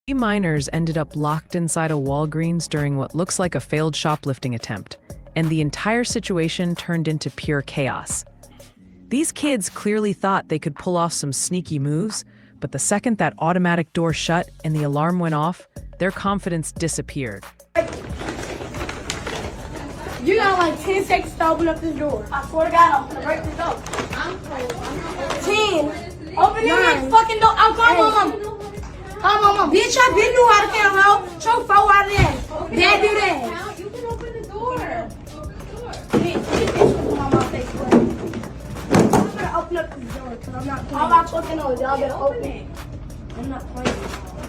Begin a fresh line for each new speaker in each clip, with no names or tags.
Three minors ended up locked inside a Walgreens during what looks like a failed shoplifting attempt, and the entire situation turned into pure chaos. These kids clearly thought they could pull off some sneaky moves, but the second that automatic door shut and the alarm went off, their confidence disappeared.
You got like 10 seconds to open up this door. I swear to God, I'm gonna break this door. 10. Open your fucking door. I'm calling my mom. Call my mom. Bitch, I been knew how to count, ho. Choke 4 out of that. Dad do that.
You can open the door.
Bitch, my mom face for I'm gonna open up this door because I'm not playing. All my fucking knows, y'all better open it. I'm not playing.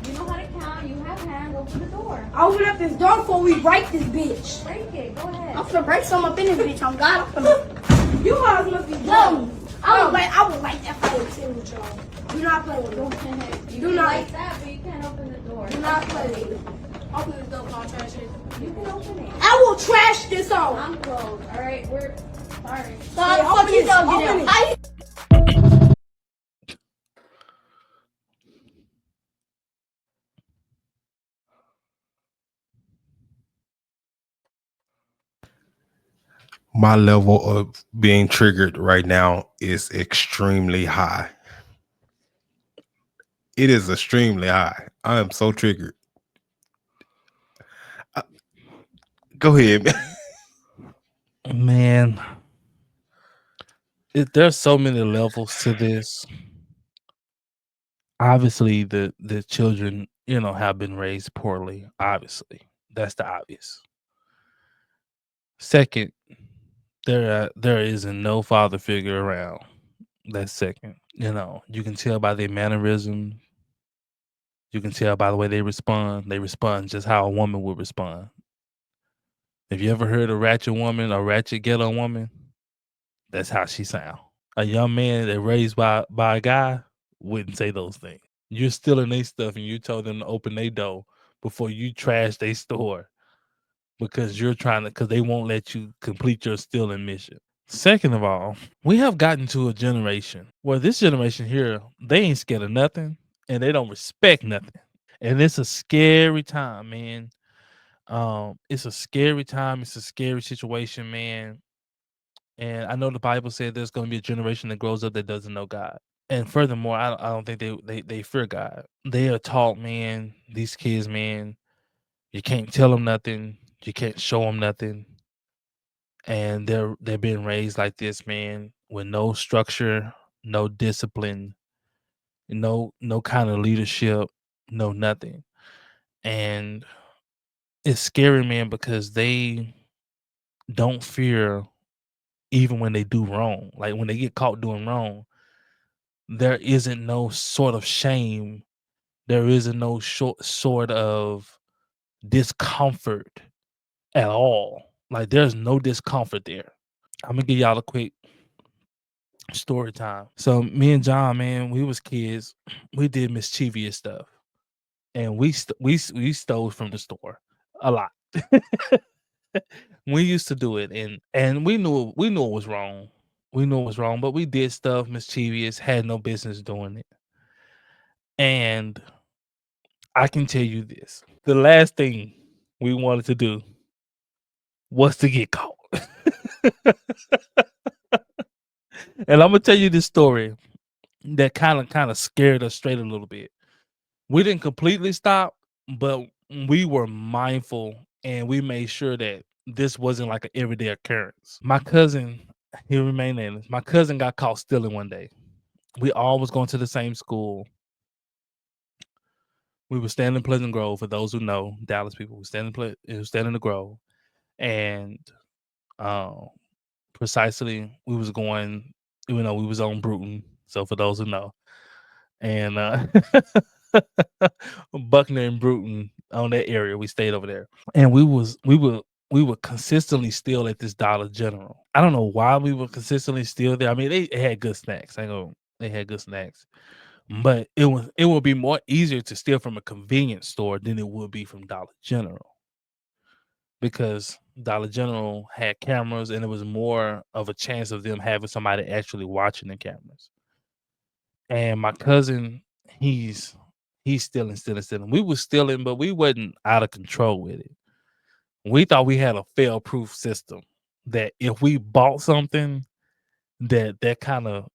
You know how to count. You have hands. Open the door.
Open up this door before we break this bitch.
Break it. Go ahead.
I'm finna break some up in this bitch. I'm God. I'm finna. You guys must be dumb. I would like that fight with y'all. Do not play with me.
You
Do
can
not.
like that, but you can't open the door.
Do not play with me.
Open this door, I'll trash it. You can open it.
I will trash this on.
I'm closed. All right, we're sorry.
So how the fuck you don't get out?
My level of being triggered right now is extremely high. It is extremely high. I am so triggered. Go ahead,
man. There's so many levels to this. Obviously, the children, have been raised poorly. Obviously, that's the obvious. Second, there isn't no father figure around. That's second. You can tell by their mannerisms. You can tell by the way they respond. They respond just how a woman would respond. Have you ever heard a ratchet woman, a ratchet ghetto woman? That's how she sound. A young man that raised by a guy wouldn't say those things. You're stealing their stuff and you told them to open their door before you trash their store because they won't let you complete your stealing mission. Second of all, we have gotten to a generation where this generation here, they ain't scared of nothing and they don't respect nothing. And it's a scary time, man. It's a scary time. It's a scary situation, man. And I know the Bible said there's going to be a generation that grows up that doesn't know God. And furthermore, I don't think they fear God. They are taught, man, these kids, man, you can't tell them nothing. You can't show them nothing. And they're being raised like this, man, with no structure, no discipline, no kind of leadership, no nothing. And it's scary, man, because they don't fear even when they do wrong. Like when they get caught doing wrong, there isn't no sort of shame. There isn't no sort of discomfort at all. Like there's no discomfort there. I'm gonna give y'all a quick story time. So me and John, man, we was kids. We did mischievous stuff, and we stole from the store a lot. We used to do it, and we knew it was wrong. We knew it was wrong, but we did stuff mischievous, had no business doing it. And I can tell you this: the last thing we wanted to do was to get caught. And I'm gonna tell you this story that kind of scared us straight a little bit. We didn't completely stop, but we were mindful and we made sure that this wasn't like an everyday occurrence. My cousin, he remained nameless. My cousin got caught stealing one day. We all was going to the same school. We were standing in Pleasant Grove. For those who know, Dallas people, we standing in the Grove, and precisely we was going. We was on Bruton. So for those who know, and Buckner and Bruton on that area, we stayed over there, and we would consistently steal at this Dollar General. I don't know why we would consistently steal there. I mean, they had good snacks. They had good snacks, but it would be more easier to steal from a convenience store than it would be from Dollar General, because Dollar General had cameras and it was more of a chance of them having somebody actually watching the cameras. And my cousin, he's He's stealing. We was stealing, but we wasn't out of control with it. We thought we had a fail-proof system that if we bought something that kind of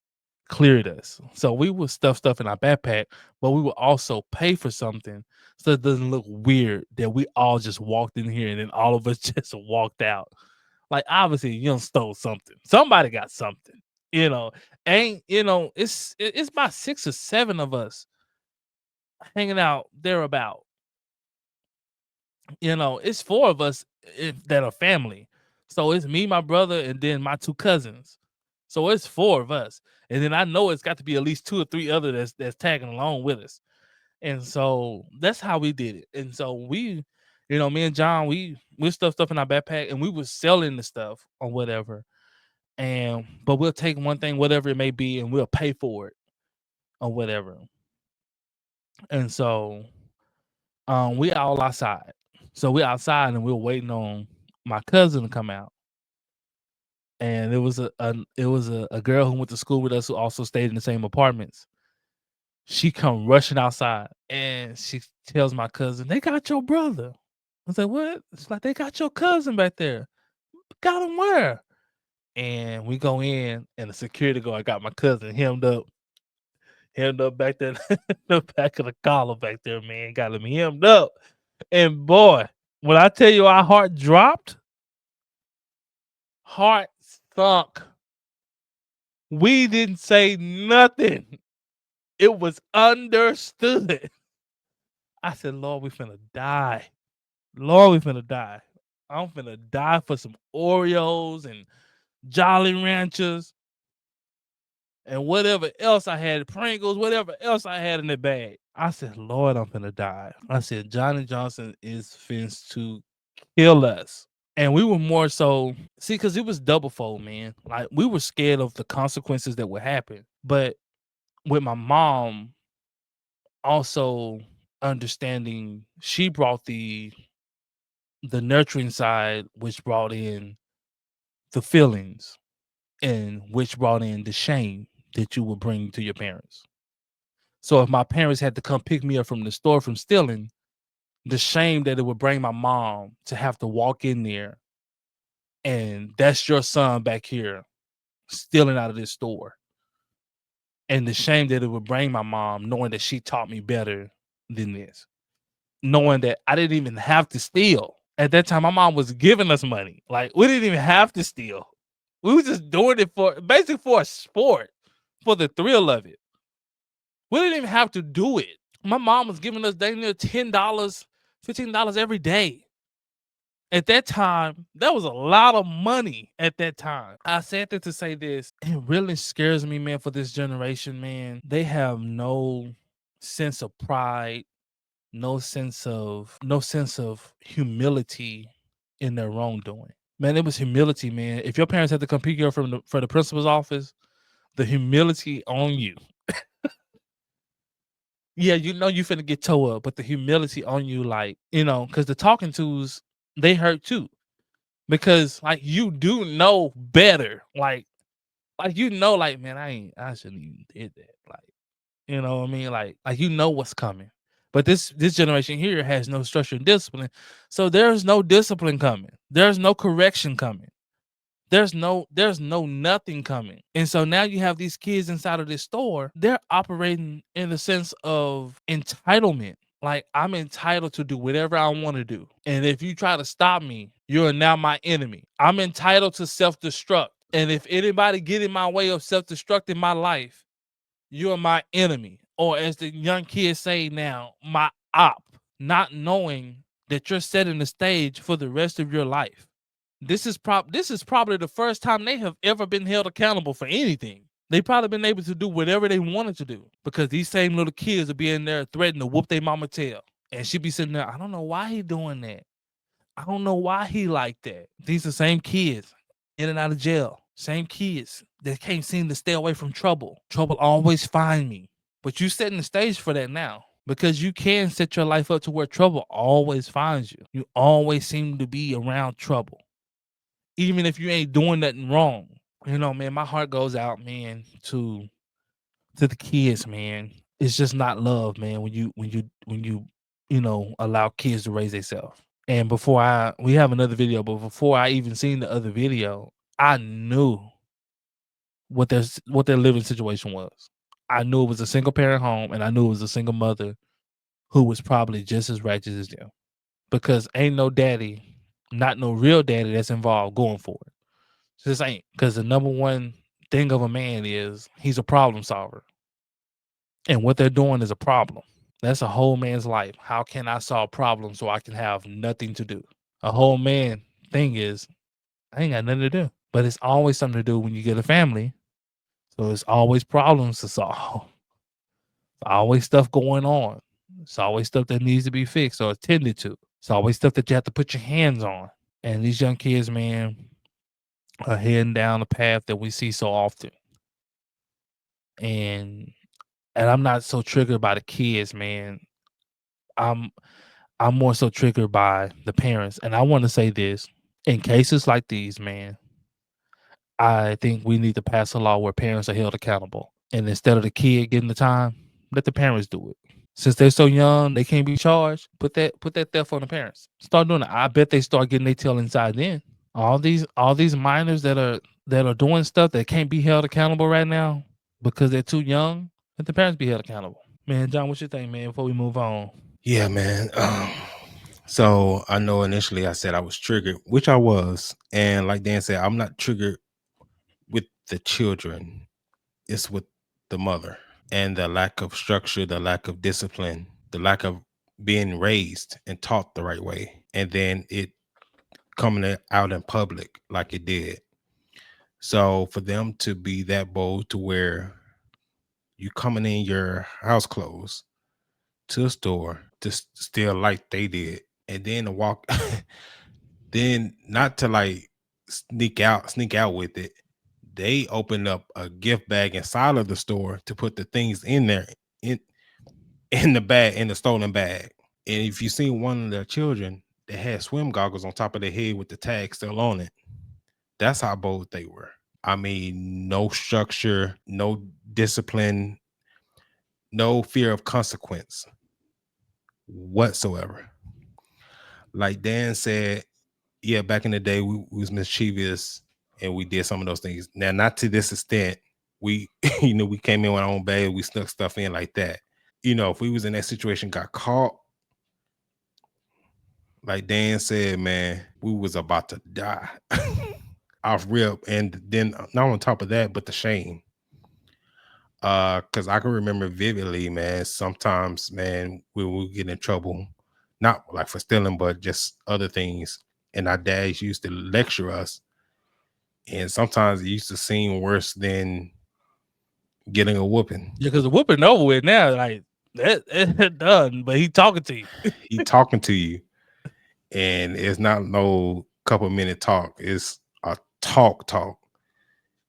cleared us. So we would stuff in our backpack, but we would also pay for something so it doesn't look weird that we all just walked in here and then all of us just walked out. Like obviously you done stole something. Somebody got something. You know, it's about 6 or 7 of us hanging out thereabout. It's 4 of us that are family. So it's me, my brother, and then my 2 cousins. So it's 4 of us. And then I know it's got to be at least 2 or 3 other that's tagging along with us. And so that's how we did it. And so me and John, we stuff in our backpack and we were selling the stuff or whatever. But we'll take one thing, whatever it may be, and we'll pay for it or whatever. And so we all outside. So we're outside and we're waiting on my cousin to come out. And it was a girl who went to school with us who also stayed in the same apartments. She come rushing outside and she tells my cousin, "They got your brother." I said, "What?" It's like, "They got your cousin back there." "Got him where?" And we go in and the security guard got my cousin hemmed up back there, the back of the collar back there, man. Got him hemmed up. And boy, when I tell you our heart dropped, heart sunk. We didn't say nothing. It was understood. I said, "Lord, we finna die. Lord, we finna die. I'm finna die for some Oreos and Jolly Ranchers and whatever else I had, Pringles, whatever else I had in the bag." I said, "Lord, I'm finna die." I said, Johnny Johnson is fins to kill us. And we were more so, because it was double fold, man. Like we were scared of the consequences that would happen. But with my mom also understanding, she brought the nurturing side, which brought in the feelings and which brought in the shame that you would bring to your parents. So if my parents had to come pick me up from the store from stealing, the shame that it would bring my mom to have to walk in there and that's your son back here stealing out of this store. And the shame that it would bring my mom knowing that she taught me better than this. Knowing that I didn't even have to steal. At that time, my mom was giving us money. Like we didn't even have to steal. We were just doing it basically for a sport, for the thrill of it. We didn't even have to do it. My mom was giving us dang near $10, $15 every day. At that time, that was a lot of money at that time. I said that to say this. It really scares me, man, for this generation, man. They have no sense of pride, no sense of humility in their wrongdoing. Man, it was humility, man. If your parents had to come pick you up for the principal's office, the humility on you. Yeah, you finna get towed up, but the humility on you, like, because the talking tos, they hurt too. Because like you do know better. Like like man, I shouldn't even did that. Like, you know what I mean? Like what's coming. But this generation here has no structure and discipline. So there's no discipline coming. There's no correction coming. There's no nothing coming. And so now you have these kids inside of this store, they're operating in the sense of entitlement. Like I'm entitled to do whatever I want to do. And if you try to stop me, you're now my enemy. I'm entitled to self-destruct. And if anybody get in my way of self-destructing my life, you're my enemy. Or as the young kids say now, my op, not knowing that you're setting the stage for the rest of your life. This is probably the first time they have ever been held accountable for anything. They probably been able to do whatever they wanted to do because these same little kids will be in there threatening to whoop their mama tail. And she be sitting there, I don't know why he doing that. I don't know why he like that. These are the same kids in and out of jail. Same kids that can't seem to stay away from trouble. Trouble always find me. But you setting the stage for that now. Because you can set your life up to where trouble always finds you. You always seem to be around trouble. Even if you ain't doing nothing wrong. Man, my heart goes out, man, to the kids, man. It's just not love, man. You know, allow kids to raise themselves. And we have another video, but before I even seen the other video, I knew what their living situation was. I knew it was a single parent home, and I knew it was a single mother who was probably just as righteous as them. Because ain't no daddy, not no real daddy that's involved going for it. Just ain't. Because the number one thing of a man is he's a problem solver. And what they're doing is a problem. That's a whole man's life. How can I solve problems so I can have nothing to do? A whole man thing is I ain't got nothing to do. But it's always something to do when you get a family. So it's always problems to solve. Always stuff going on. It's always stuff that needs to be fixed or attended to. It's always stuff that you have to put your hands on. And these young kids, man, are heading down the path that we see so often. And I'm not so triggered by the kids, man. I'm more so triggered by the parents. And I want to say this. In cases like these, man, I think we need to pass a law where parents are held accountable. And instead of the kid getting the time, let the parents do it. Since they're so young, they can't be charged. Put that theft on the parents. Start doing it. I bet they start getting their tail inside then. All these minors that are doing stuff that can't be held accountable right now because they're too young, let the parents be held accountable. Man, John, what you think, man, before we move on?
Yeah, man. So I know initially I said I was triggered, which I was. And like Dan said, I'm not triggered with the children. It's with the mother and the lack of structure, the lack of discipline, the lack of being raised and taught the right way. And then it coming out in public like it did. So for them to be that bold to where you coming in your house clothes to a store to steal like they did, and then to walk, then not to like sneak out with it. They opened up a gift bag inside of the store to put the things in there in the bag, in the stolen bag. And if you see one of their children that had swim goggles on top of their head with the tag still on it, that's how bold they were. I mean, no structure, no discipline, no fear of consequence whatsoever. Like Dan said, yeah, back in the day, we was mischievous and we did some of those things. Now, not to this extent. We, we came in with our own bag, we snuck stuff in like that. If we was in that situation, got caught, like Dan said, man, we was about to die off rip. And then not on top of that, but the shame. Because I can remember vividly, man, sometimes, man, we would get in trouble, not like for stealing, but just other things. And our dads used to lecture us. And sometimes it used to seem worse than getting a whooping.
Yeah, because the whooping over with now, like that done, but he talking to you.
He talking to you. And it's not no couple minute talk. It's a talk.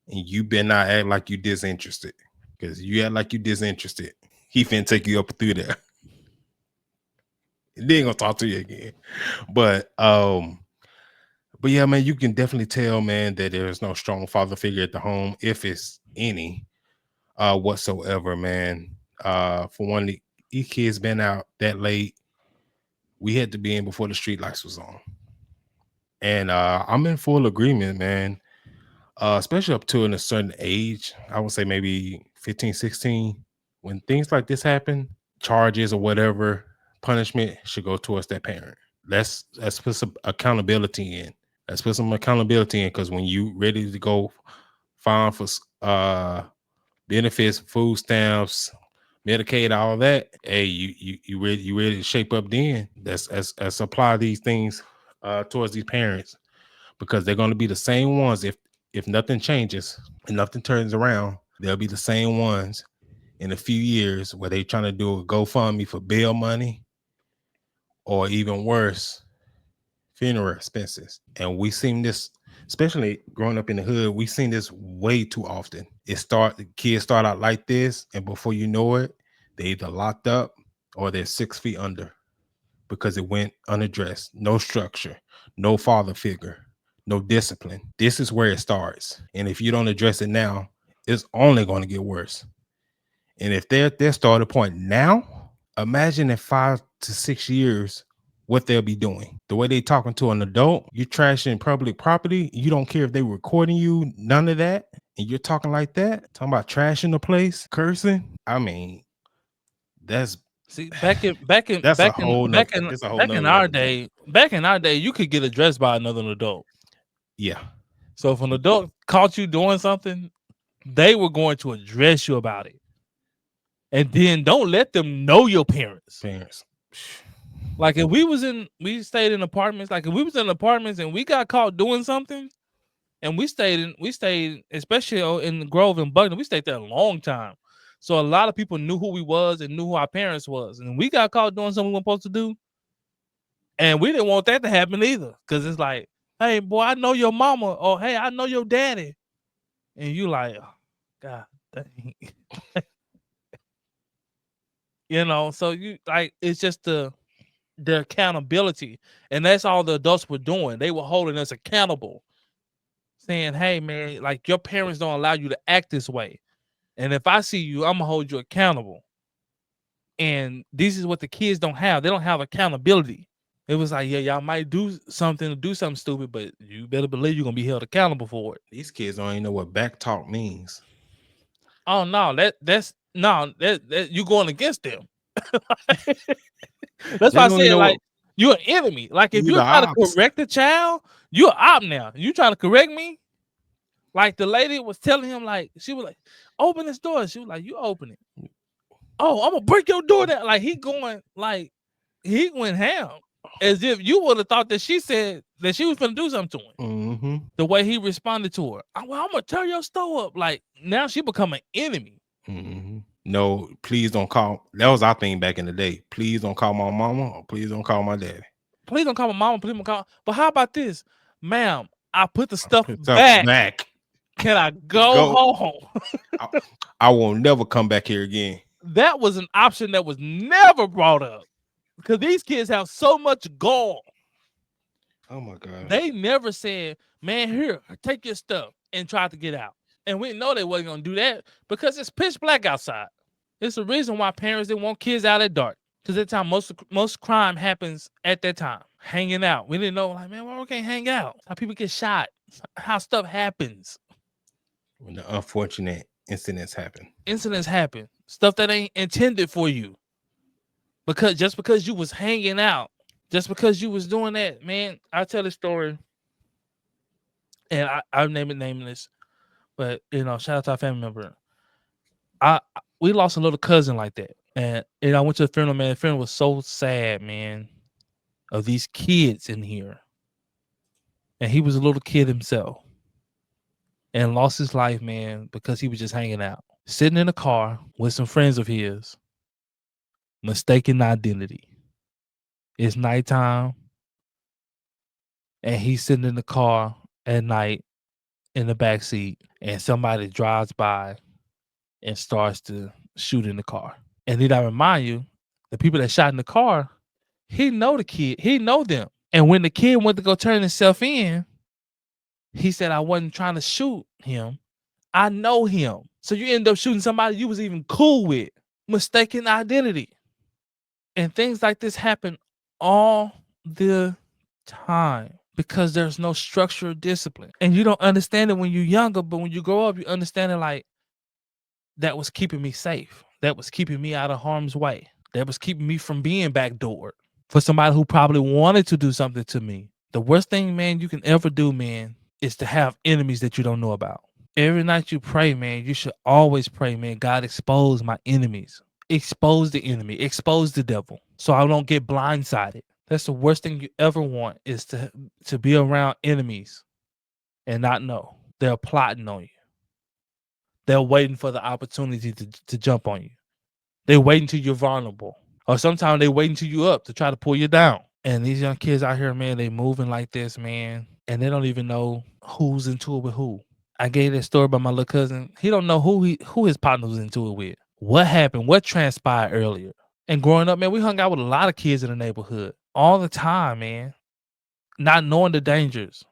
And you better not act like you disinterested. Because you act like you disinterested, he finna take you up through there. They ain't gonna talk to you again. But yeah, man, you can definitely tell, man, that there's no strong father figure at the home, if it's any whatsoever, man. For one, these kids been out that late. We had to be in before the street lights was on. And I'm in full agreement, man. Especially up to a certain age, I would say maybe 15, 16, when things like this happen, charges or whatever, punishment should go towards that parent. Let's put some accountability in. Because when you ready to go file for benefits, food stamps, Medicaid, all that, hey, you ready to shape up then. Let's apply these things towards these parents, because they're going to be the same ones if nothing changes and nothing turns around. They'll be the same ones in a few years where they trying to do a GoFundMe for bail money, or even worse, funeral expenses. And we seen this, especially growing up in the hood, we seen this way too often. The kids start out like this, and before you know it, they either locked up or they're 6 feet under, because it went unaddressed. No structure, no father figure, no discipline. This is where it starts. And if you don't address it now, it's only going to get worse. And if they're at their starting point now, imagine in 5 to 6 years what they'll be doing. The way they talking to an adult, you're trashing public property. You don't care if they recording you, none of that. And you're talking like that, talking about trashing the place, cursing. I mean, that's
See,
that's a whole nother it's a whole
back in
nother
our
level, bro.
day, you could get addressed by another adult.
Yeah.
So if an adult caught you doing something, they were going to address you about it. And then don't let them know your parents. Like if we stayed in apartments, like if we was in apartments and we got caught doing something, and we stayed, especially in the Grove and Buckner, we stayed there a long time. So a lot of people knew who we was and knew who our parents was. And we got caught doing something we weren't supposed to do. And we didn't want that to happen either. Cause it's like, hey boy, I know your mama, or hey, I know your daddy. And you like, oh, God dang. You know, so you like it's just the accountability. And that's all the adults were doing. They were holding us accountable. Saying, hey man, like your parents don't allow you to act this way. And if I see you, I'm gonna hold you accountable. And this is what the kids don't have. They don't have accountability. It was like, yeah, y'all might do something stupid, but you better believe you're gonna be held accountable for it.
These kids don't even know what back talk means.
Oh no, that's you going against them. That's why I said like you're an enemy. Like if you're trying to correct the child, you're an op now. You trying to correct me? Like the lady was telling him, like she was like, open this door. She was like, you open it. Oh, I'm gonna break your door down. Like he went ham. As if you would have thought that she said that she was gonna do something to him.
Mm-hmm.
The way he responded to her. Well, I'm gonna tear your store up. Like now she become an enemy.
Mm-hmm. No, please don't call. That was our thing back in the day. Please don't call my mama, or please don't call my daddy.
Please don't call my mama. Please don't call. But how about this, ma'am? I put the stuff back. Can I go home?
I will never come back here again.
That was an option that was never brought up because these kids have so much gall.
Oh my God.
They never said, man, here, take your stuff and try to get out. And we know they wasn't gonna do that because it's pitch black outside. It's the reason why parents didn't want kids out at dark. Because at the time most crime happens at that time. Hanging out. We didn't know, like, man, why we can't hang out? How people get shot, how stuff happens.
When the unfortunate incidents happen.
Stuff that ain't intended for you. Just because you was hanging out, just because you was doing that, man. I tell a story, and I'm naming this, but you know, shout out to our family member. We lost a little cousin like that, and I went to the funeral. Man, the funeral was so sad, man, of these kids in here, and he was a little kid himself, and lost his life, man, because he was just hanging out, sitting in a car with some friends of his, mistaken identity. It's nighttime, and he's sitting in the car at night in the back seat, and somebody drives by and starts to shoot in the car. And then I remind you, the people that shot in the car, he know the kid, he know them. And when the kid went to go turn himself in, he said, I wasn't trying to shoot him. I know him. So you end up shooting somebody you was even cool with. Mistaken identity. And things like this happen all the time because there's no structure or discipline. And you don't understand it when you're younger, but when you grow up, you understand it like, that was keeping me safe. That was keeping me out of harm's way. That was keeping me from being backdoored for somebody who probably wanted to do something to me. The worst thing, man, you can ever do, man, is to have enemies that you don't know about. Every night you pray, man, you should always pray, man, God, expose my enemies. Expose the enemy. Expose the devil so I don't get blindsided. That's the worst thing you ever want is to be around enemies and not know. They're plotting on you. They're waiting for the opportunity to jump on you. They're waiting till you're vulnerable. Or sometimes they're waiting till you up to try to pull you down. And these young kids out here, man, they moving like this, man. And they don't even know who's into it with who. I gave that story about my little cousin. He don't know who his partner was into it with. What happened? What transpired earlier? And growing up, man, we hung out with a lot of kids in the neighborhood all the time, man. Not knowing the dangers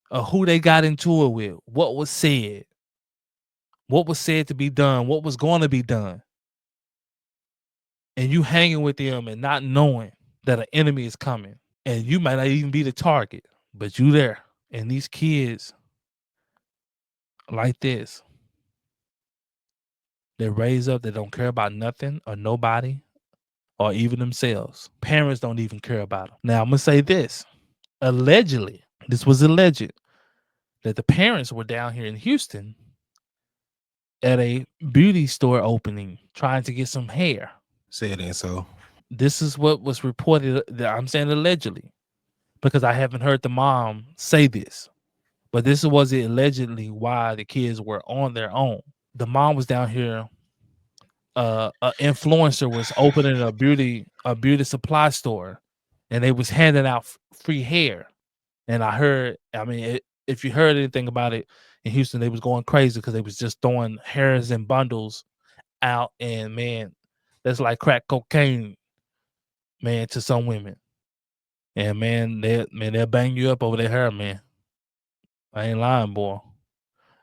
of who they got into it with, what was said, what was said to be done, what was going to be done. And you hanging with them and not knowing that an enemy is coming. And you might not even be the target, but you there. And these kids like this, they raise up, they don't care about nothing or nobody or even themselves. Parents don't even care about them. Now, I'm going to say this. Allegedly, this was alleged, that the parents were down here in Houston at a beauty store opening trying to get some hair.
Say it ain't so.
This is what was reported. I'm saying allegedly because I haven't heard the mom say this. But this was allegedly why the kids were on their own. The mom was down here. An influencer was opening a beauty supply store, and they was handing out free hair. And I heard, if you heard anything about it in Houston, they was going crazy because they was just throwing hairs and bundles out, and man, that's like crack cocaine, man, to some women. And man, they'll bang you up over their hair, man. I ain't lying, boy.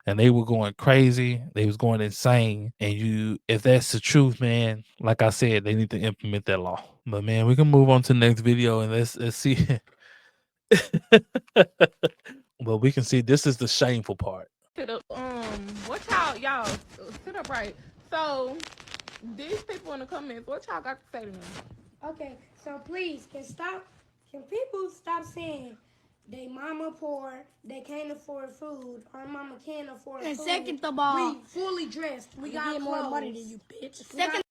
And they were going crazy. They was going insane. And if that's the truth, man, like I said, they need to implement that law. But man, we can move on to the next video and let's see. But we can see this is the shameful part.
What y'all sit up right. So these people in the comments, what y'all got to say to them?
Okay, so please, can people stop saying they mama poor, they can't afford food, our mama can't afford
And
food.
second of all,
we fully dressed, we got
more money than you, bitch.
Second,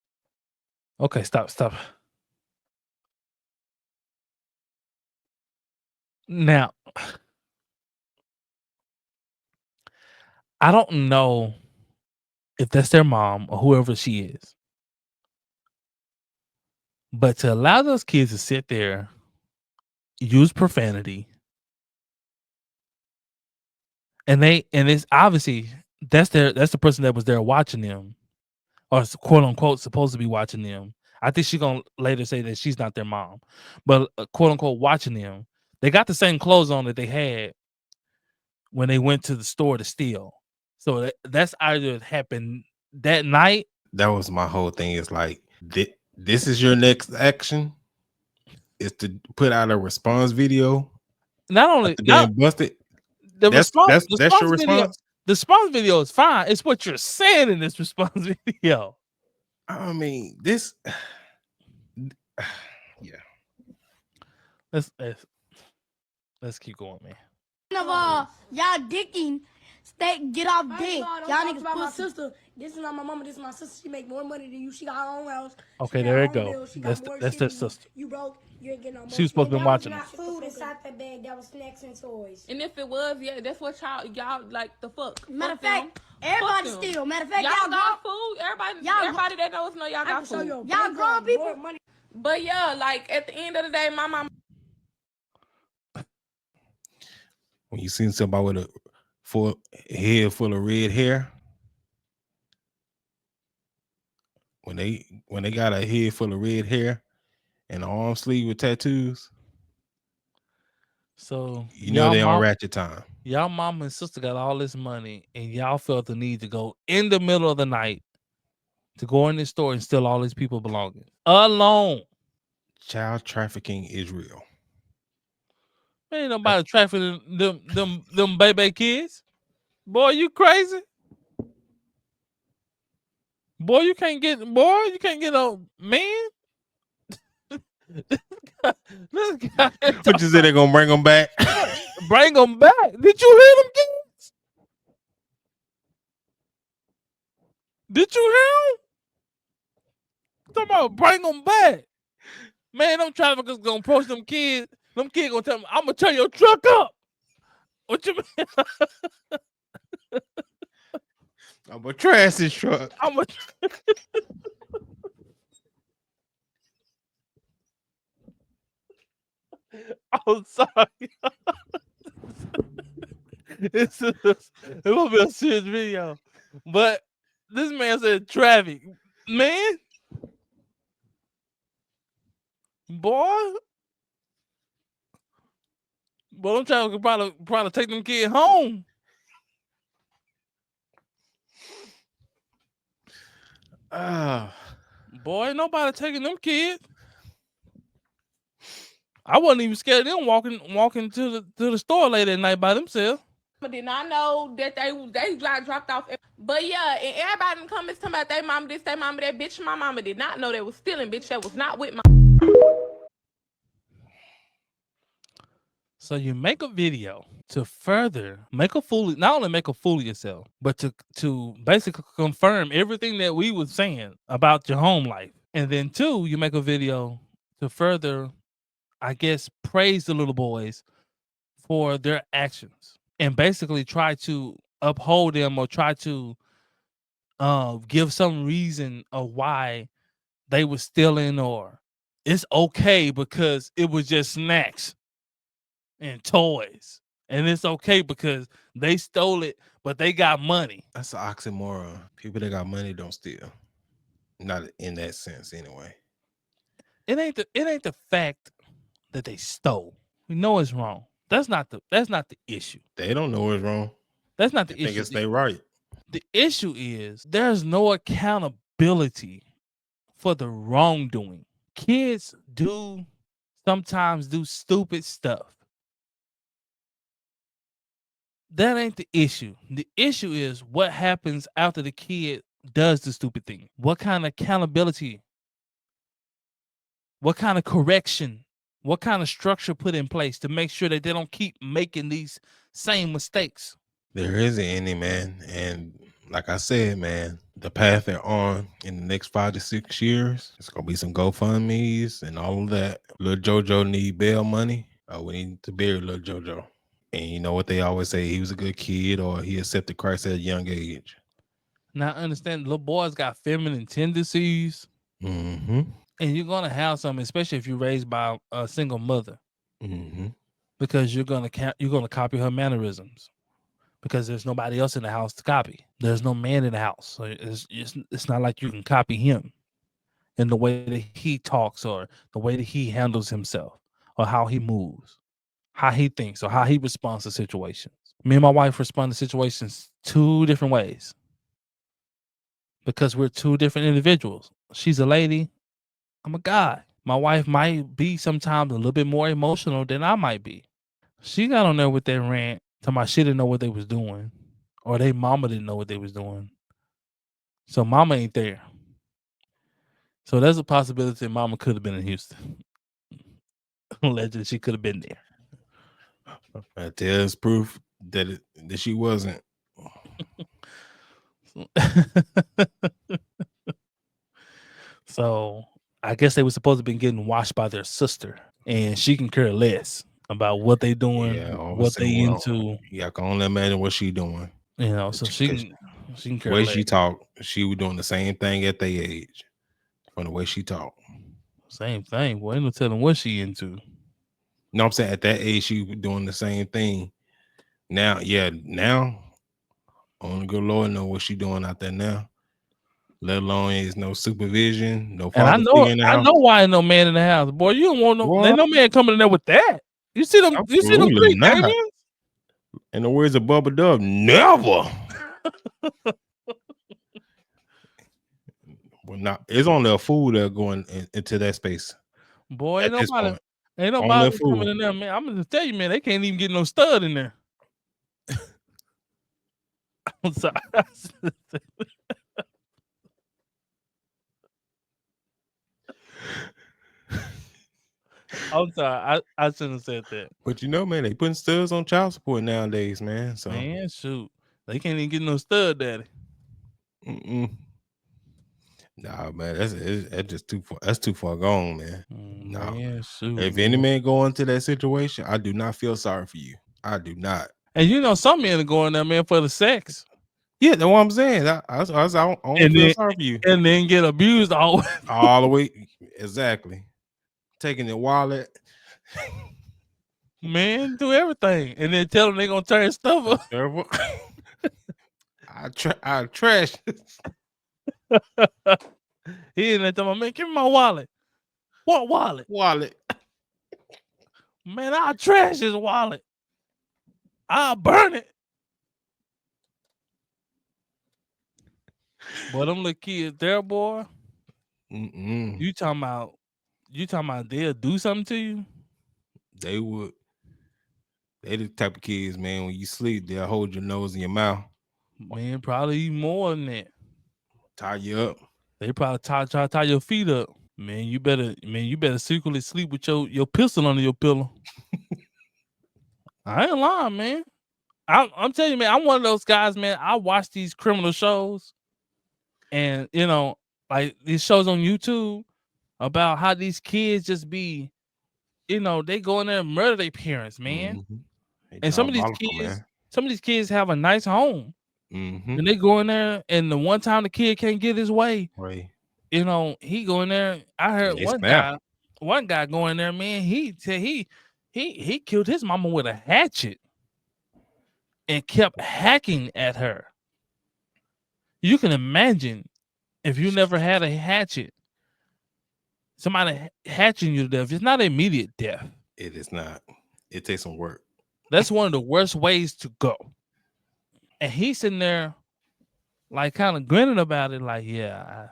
Okay, stop. Now, I don't know if that's their mom or whoever she is. But to allow those kids to sit there, use profanity, and it's obviously that's the person that was there watching them, or quote unquote supposed to be watching them. I think she's gonna later say that she's not their mom, but quote unquote watching them. They got the same clothes on that they had when they went to the store to steal. So that's either happened that night.
That was my whole thing. It's like this is your next action is to put out a response video.
Not only
being busted.
That's
your
video,
response.
the response video is fine. It's what you're saying in this response video.
I mean, this. Yeah.
Let's keep going, man.
Of all, y'all dicking, get off dick. Y'all niggas
about my
pussy.
sister. This is not my mama, this is my sister. She make more money than you. She got her own house.
Okay, there it go. That's their sister.
You broke. You ain't getting no money.
She was supposed to be watching
That
us.
was not food inside that bag. That was snacks and toys.
And if it was, yeah, that's what y'all like the fuck.
Matter of
Fuck them.
fact, everybody
Fuck them.
steal. Matter of fact,
y'all
y'all
got
grown.
food. Everybody that knows know y'all
I
got
can show
food.
you.
Y'all grown people.
Money.
But yeah, like at the end of the day, my mama.
When you seen somebody with a head full of red hair, when they got a head full of red hair and an arm sleeve with tattoos,
so
you know they on ratchet time.
Y'all mama and sister got all this money, and y'all felt the need to go in the middle of the night to go in this store and steal all these people belongings alone.
Child trafficking is real.
Ain't nobody trafficking them baby kids. Boy, you crazy? Boy, you can't get a man. This guy
What you say they gonna bring them back?
bring them back. Did you hear them kids? Did you hear them? Talking about bring them back. Man, them traffickers gonna approach them kids. Them kids gonna tell them, I'm gonna turn your truck up. What you mean?
I'm gonna trash this truck.
I'm sorry. It won't be a serious video. But this man said traffic. Man. Boy, I'm trying to probably take them kids home. Boy, ain't nobody taking them kids. I wasn't even scared of them walking to the store late at night by themselves.
Did not know that they got dropped off. But yeah, and everybody in the comments talking about their mama this, their mama that. Bitch, my mama did not know they was stealing. Bitch, that was not with my.
So you make a video to further make a fool, not only make a fool of yourself, but to basically confirm everything that we was saying about your home life. And then two, you make a video to further, I guess, praise the little boys for their actions and basically try to uphold them or try to give some reason of why they were stealing, or it's okay because it was just snacks and toys, and it's okay because they stole it but they got money.
That's an oxymoron. People that got money don't steal. Not in that sense, anyway.
It ain't the fact that they stole. We know it's wrong. That's not the issue.
They don't know what's wrong.
That's not
They
the
think
issue.
it's they right.
The issue is there's no accountability for the wrongdoing. Kids sometimes do stupid stuff. That ain't the issue. The issue is what happens after the kid does the stupid thing. What kind of accountability? What kind of correction? What kind of structure put in place to make sure that they don't keep making these same mistakes?
There isn't any, man. And like I said, man, the path they're on in the next 5 to 6 years, it's gonna be some GoFundMe's and all of that. Little JoJo need bail money. We need to bury little JoJo. And you know what they always say, he was a good kid or he accepted Christ at a young age.
Now understand, little boys got feminine tendencies.
Mm-hmm.
And you're gonna have some, especially if you're raised by a single mother,
Mm-hmm.
because you're gonna copy her mannerisms, because there's nobody else in the house to copy. There's no man in the house, so it's not like you can copy him in the way that he talks or the way that he handles himself or how he moves, how he thinks or how he responds to situations. Me and my wife respond to situations 2 different ways because we're 2 different individuals. She's a lady. I'm a guy. My wife might be sometimes a little bit more emotional than I might be. She got on there with that rant, talking about she didn't know what they was doing, or they mama didn't know what they was doing. So mama ain't there. So there's a possibility mama could have been in Houston. Allegedly, she could have been there.
There's proof that she wasn't.
So I guess they were supposed to be getting watched by their sister, and she can care less about what they doing, what they into.
Yeah, I can only imagine what she doing.
You know, so she can care
the way
less.
she talked, she was doing the same thing at their age. From the way she talked.
Same thing. Boy, ain't no telling what she into.
No, I'm saying at that age she was doing the same thing. Now, only good Lord know what she doing out there now. Let alone is no supervision, no father figure in the house.
I know why ain't no man in the house. Boy, you don't want ain't no man coming in there with that. You see them? You see them 3 aliens?
In the words of Bubba Dub, never. Well, not it's only a fool that going into that space.
Boy, ain't nobody coming in there, man. I'm gonna tell you, man, they can't even get no stud in there. I'm sorry. I'm sorry. I shouldn't have said that.
But you know, man, they putting studs on child support nowadays, man. So
man, shoot, they can't even get no stud daddy.
Nah, man, that's just too far. That's too far gone, man.
Nah. Man, shoot,
if any man go into that situation, I do not feel sorry for you. I do not.
And you know, some men are going there, man, for the sex.
Yeah, that's what I'm saying. I don't feel sorry for you.
And then get abused all
the way. Exactly. Taking the wallet.
Man, do everything. And then tell them they're going to turn stuff up.
I trash.
He in there talking about, man, give me my wallet. What wallet?
Wallet.
Man, I'll trash his wallet. I'll burn it. Boy, them little kids there, boy.
Mm-mm.
You talking about they'll do something to you?
They would. They the type of kids, man. When you sleep, they'll hold your nose in your mouth,
Man, probably even more than that.
tie you up.
They probably try to tie your feet up. Man, you better secretly sleep with your pistol under your pillow. I ain't lying, man. I'm telling you, man, I'm one of those guys, man. I watch these criminal shows and like these shows on YouTube about how these kids just be, they go in there and murder their parents, man.
Mhm. They
And
diabolical, man.
some of these kids have a nice home.
Mm-hmm.
And they go in there, and the one time the kid can't get his way,
Right.
he go in there. I heard
They snap.
one guy go in there, man. He said he killed his mama with a hatchet and kept hacking at her. You can imagine if you never had a hatchet, somebody hatching you to death. It's not immediate death.
It is not. It takes some work.
That's one of the worst ways to go. And he's sitting there, like, kind of grinning about it, like, yeah,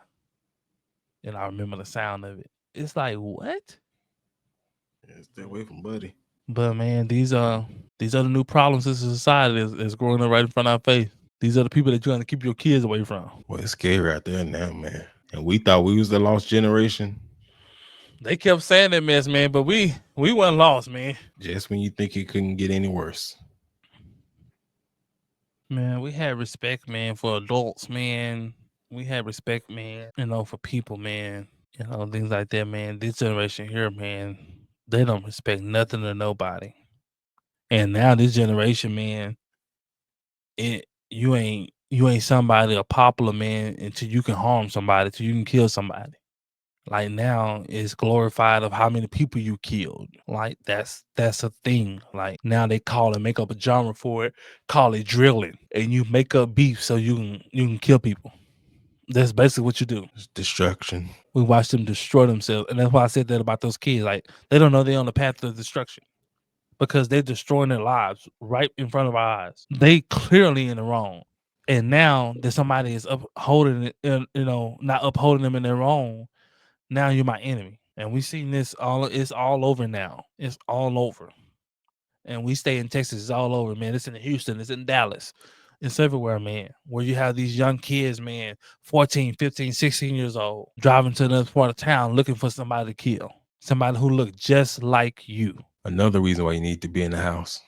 I remember the sound of it. It's like, what?
Yeah, stay away from Buddy.
But man, these are the new problems in society is growing up right in front of our face. These are the people that you're trying to keep your kids away from.
Well, it's scary out there now, man. And we thought we was the lost generation.
They kept saying that mess, man, but we wasn't lost, man.
Just when you think it couldn't get any worse.
Man, we had respect, man, for adults, man. We had respect, man, for people, man. Things like that, man. This generation here, man, they don't respect nothing or nobody. And now this generation, man, you ain't somebody a popular, man, until you can harm somebody, till you can kill somebody. Like now it's glorified of how many people you killed. Like that's a thing. Like now they make up a genre for it, call it drilling. And you make up beef so you can kill people. That's basically what you do.
It's destruction.
We watch them destroy themselves. And that's why I said that about those kids. Like they don't know they're on the path to destruction. Because they're destroying their lives right in front of our eyes. They clearly in the wrong. And now that somebody is upholding it, not upholding them in their wrong, now you're my enemy. And we seen this it's all over now. It's all over. And we stay in Texas, it's all over, man. It's in Houston, it's in Dallas. It's everywhere, man. Where you have these young kids, man, 14, 15, 16 years old, driving to another part of town looking for somebody to kill. Somebody who look just like you.
Another reason why you need to be in the house.